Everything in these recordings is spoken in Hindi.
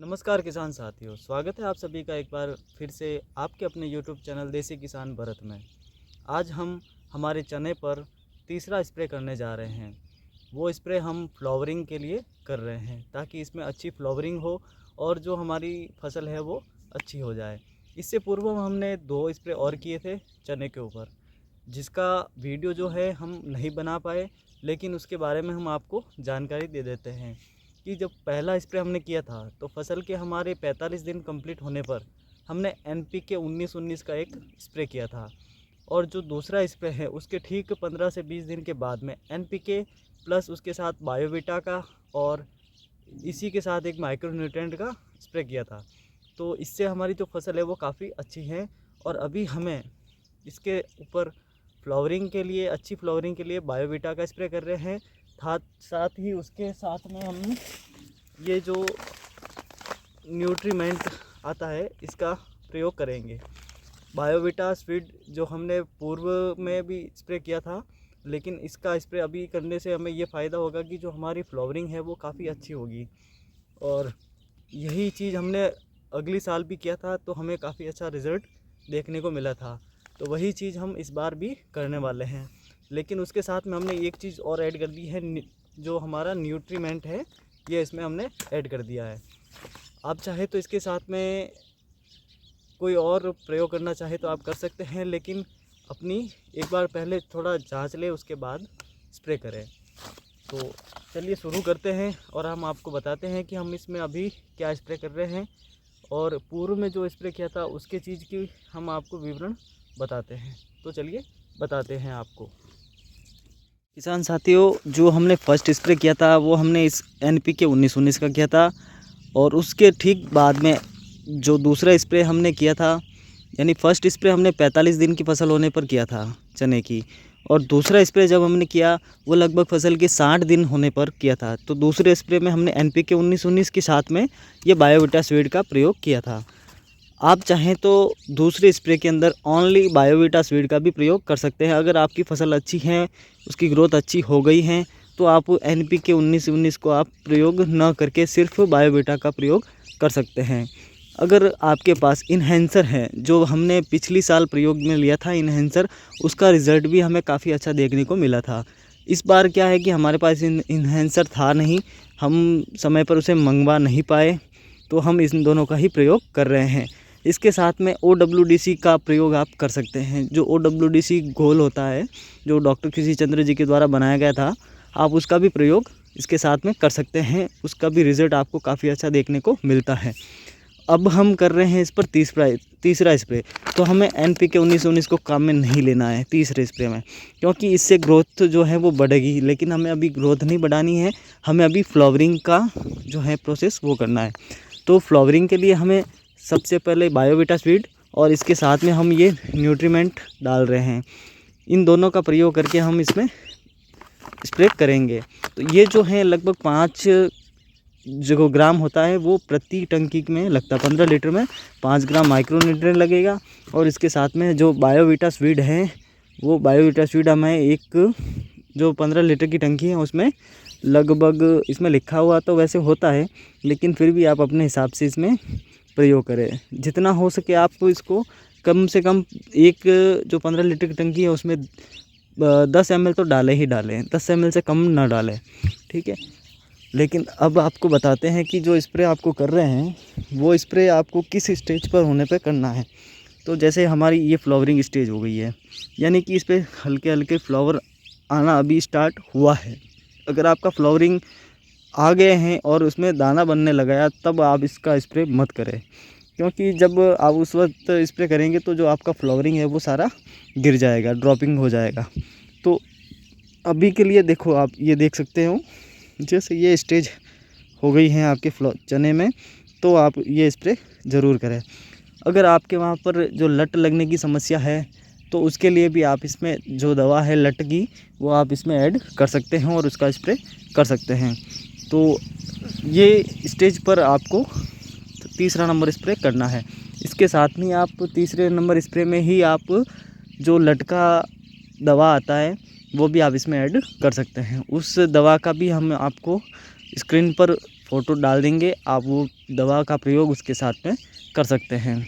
नमस्कार किसान साथियों, स्वागत है आप सभी का एक बार फिर से आपके अपने YouTube चैनल देसी किसान भरत में। आज हम हमारे चने पर तीसरा स्प्रे करने जा रहे हैं। वो स्प्रे हम फ्लावरिंग के लिए कर रहे हैं ताकि इसमें अच्छी फ्लावरिंग हो और जो हमारी फसल है वो अच्छी हो जाए। इससे पूर्व हमने 2 स्प्रे और किए थे चने के ऊपर, जिसका वीडियो जो है हम नहीं बना पाए, लेकिन उसके बारे में हम आपको जानकारी दे देते हैं कि जब पहला स्प्रे हमने किया था तो फसल के हमारे 45 दिन कंप्लीट होने पर हमने NPK 19-19 का एक स्प्रे किया था। और जो दूसरा स्प्रे है उसके ठीक 15 से 20 दिन के बाद में NPK प्लस उसके साथ बायोविटा का और इसी के साथ एक माइक्रोन्यूट्रेंट का स्प्रे किया था। तो इससे हमारी जो फसल है वो काफ़ी अच्छी है और अभी हमें इसके ऊपर फ्लावरिंग के लिए, अच्छी फ्लावरिंग के लिए बायोविटा का स्प्रे कर रहे हैं। साथ ही उसके साथ में हम ये जो न्यूट्रीमेंट आता है इसका प्रयोग करेंगे। बायोविटा स्वीड जो हमने पूर्व में भी स्प्रे किया था, लेकिन इसका स्प्रे अभी करने से हमें ये फ़ायदा होगा कि जो हमारी फ्लावरिंग है वो काफ़ी अच्छी होगी। और यही चीज़ हमने अगली साल भी किया था तो हमें काफ़ी अच्छा रिज़ल्ट देखने को मिला था। तो वही चीज़ हम इस बार भी करने वाले हैं, लेकिन उसके साथ में हमने एक चीज़ और ऐड कर दी है, जो हमारा न्यूट्रीमेंट है ये इसमें हमने ऐड कर दिया है। आप चाहे तो इसके साथ में कोई और प्रयोग करना चाहे तो आप कर सकते हैं, लेकिन अपनी एक बार पहले थोड़ा जांच ले उसके बाद स्प्रे करें। तो चलिए शुरू करते हैं और हम आपको बताते हैं कि हम इसमें अभी क्या स्प्रे कर रहे हैं और पूर्व में जो स्प्रे किया था उसके चीज़ की हम आपको विवरण बताते हैं। तो चलिए बताते हैं आपको। किसान साथियों, जो हमने फर्स्ट स्प्रे किया था वो हमने इस NPK 19-19 का किया था और उसके ठीक बाद में जो दूसरा स्प्रे हमने किया था, यानी फर्स्ट स्प्रे हमने 45 दिन की फसल होने पर किया था चने की, और दूसरा स्प्रे जब हमने किया वो लगभग फसल के 60 दिन होने पर किया था। तो दूसरे स्प्रे में हमने NPK 19-19 के साथ में ये बायोविटा स्वीड का प्रयोग किया था। आप चाहें तो दूसरे स्प्रे के अंदर ओनली बायोविटा स्वीड का भी प्रयोग कर सकते हैं। अगर आपकी फसल अच्छी है, उसकी ग्रोथ अच्छी हो गई है, तो आप NPK 19-19 को आप प्रयोग न करके सिर्फ बायोविटा का प्रयोग कर सकते हैं। अगर आपके पास इन्हेंसर है, जो हमने पिछली साल प्रयोग में लिया था इन्हेंसर, उसका रिज़ल्ट भी हमें काफ़ी अच्छा देखने को मिला था। इस बार क्या है कि हमारे पास इन्हेंसर था नहीं, हम समय पर उसे मंगवा नहीं पाए, तो हम इन दोनों का ही प्रयोग कर रहे हैं। इसके साथ में OWDC का प्रयोग आप कर सकते हैं। जो OWDC घोल होता है, जो डॉक्टर किसी चंद्र जी के द्वारा बनाया गया था, आप उसका भी प्रयोग इसके साथ में कर सकते हैं। उसका भी रिज़ल्ट आपको काफ़ी अच्छा देखने को मिलता है। अब हम कर रहे हैं इस पर तीसरा स्प्रे। तो हमें NPK 19-19 को काम में नहीं लेना है तीसरे स्प्रे में, क्योंकि इससे ग्रोथ जो है वो बढ़ेगी, लेकिन हमें अभी ग्रोथ नहीं बढ़ानी है, हमें अभी फ्लावरिंग का जो है प्रोसेस वो करना है। तो फ्लावरिंग के लिए हमें सबसे पहले बायोविटा स्वीड और इसके साथ में हम ये न्यूट्रीमेंट डाल रहे हैं। इन दोनों का प्रयोग करके हम इसमें स्प्रे करेंगे। तो ये जो है लगभग 5 जो ग्राम होता है वो प्रति टंकी में लगता है। 15 लीटर में 5 ग्राम माइक्रोन्यूट्रिएंट लगेगा और इसके साथ में जो बायोविटा स्वीड है, वो बायोविटा स्वीड हमें एक जो 15 लीटर की टंकी है उसमें लगभग, इसमें लिखा हुआ तो वैसे होता है, लेकिन फिर भी आप अपने हिसाब से इसमें प्रयोग करें। जितना हो सके आप इसको कम से कम, एक जो 15 लीटर की टंकी है उसमें 10 ml तो डालें ही डालें, 10 ml से कम ना डालें, ठीक है। लेकिन अब आपको बताते हैं कि जो स्प्रे आपको कर रहे हैं वो स्प्रे आपको किस स्टेज पर होने पे करना है। तो जैसे हमारी ये फ्लावरिंग स्टेज हो गई है, यानी कि इस पर हल्के हल्के फ्लावर आना अभी स्टार्ट हुआ है। अगर आपका फ्लावरिंग आ गए हैं और उसमें दाना बनने लगा है, तब आप इसका स्प्रे मत करें, क्योंकि जब आप उस वक्त स्प्रे करेंगे तो जो आपका फ्लावरिंग है वो सारा गिर जाएगा, ड्रॉपिंग हो जाएगा। तो अभी के लिए देखो, आप ये देख सकते हो, जैसे ये स्टेज हो गई है आपके चने में, तो आप ये स्प्रे ज़रूर करें। अगर आपके वहाँ पर जो लट लगने की समस्या है तो उसके लिए भी आप इसमें जो दवा है लट की, वो आप इसमें ऐड कर सकते हैं और उसका स्प्रे कर सकते हैं। तो ये स्टेज पर आपको तीसरा नंबर स्प्रे करना है। इसके साथ में आप तीसरे नंबर स्प्रे में ही आप जो लटका दवा आता है वो भी आप इसमें ऐड कर सकते हैं। उस दवा का भी हम आपको स्क्रीन पर फ़ोटो डाल देंगे, आप वो दवा का प्रयोग उसके साथ में कर सकते हैं।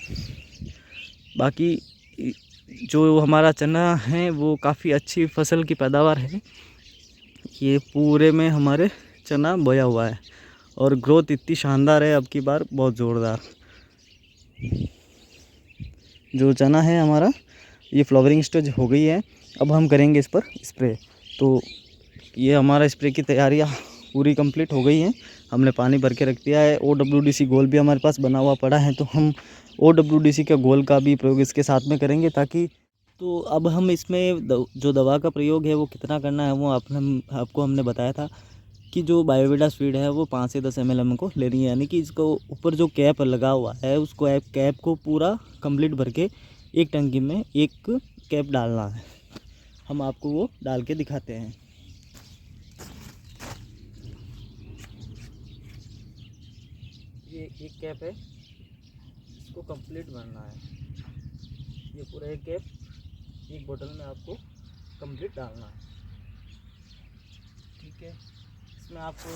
बाकी जो हमारा चना है वो काफ़ी अच्छी फसल की पैदावार है। ये पूरे में हमारे चना बोया हुआ है और ग्रोथ इतनी शानदार है अब की बार, बहुत ज़ोरदार। जो चना है हमारा, ये फ्लावरिंग स्टेज हो गई है। अब हम करेंगे इस पर स्प्रे। तो ये हमारा स्प्रे की तैयारियां पूरी कंप्लीट हो गई हैं। हमने पानी भर के रख दिया है। OWDC घोल भी हमारे पास बना हुआ पड़ा है, तो हम OWDC का घोल का भी प्रयोग इसके साथ में करेंगे ताकि। तो अब हम इसमें जो दवा का प्रयोग है वो कितना करना है वो आपको हमने बताया था कि जो बायोवीटा स्पीड है वो 5 से 10 ml हमको लेनी है। यानी कि इसको ऊपर जो कैप लगा हुआ है उसको कैप को पूरा कंप्लीट भर के एक टंकी में एक कैप डालना है। हम आपको वो डाल के दिखाते हैं। ये एक कैप है, इसको कंप्लीट भरना है। ये पूरा एक कैप एक बोतल में आपको कंप्लीट डालना है। ठीक है, इसमें आपको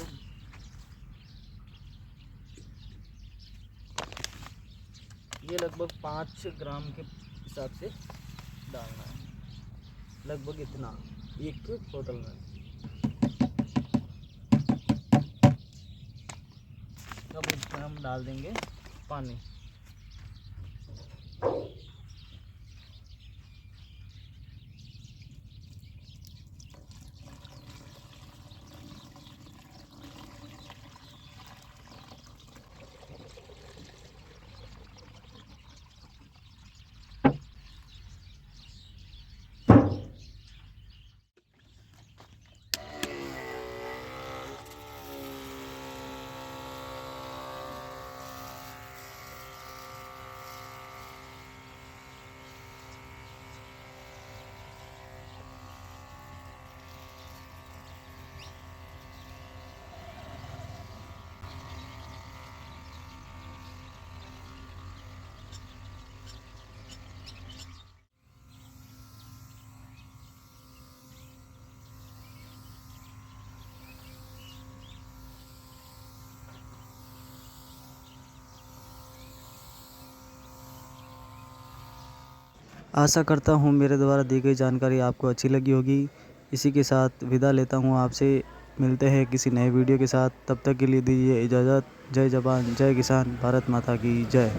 ये लगभग 5 ग्राम के हिसाब से डालना है, लगभग इतना एक बोतल में। अब इसमें हम डाल देंगे पानी। आशा करता हूँ मेरे द्वारा दी गई जानकारी आपको अच्छी लगी होगी। इसी के साथ विदा लेता हूँ आपसे। मिलते हैं किसी नए वीडियो के साथ, तब तक के लिए दीजिए इजाज़त। जय जवान जय किसान, भारत माता की जय।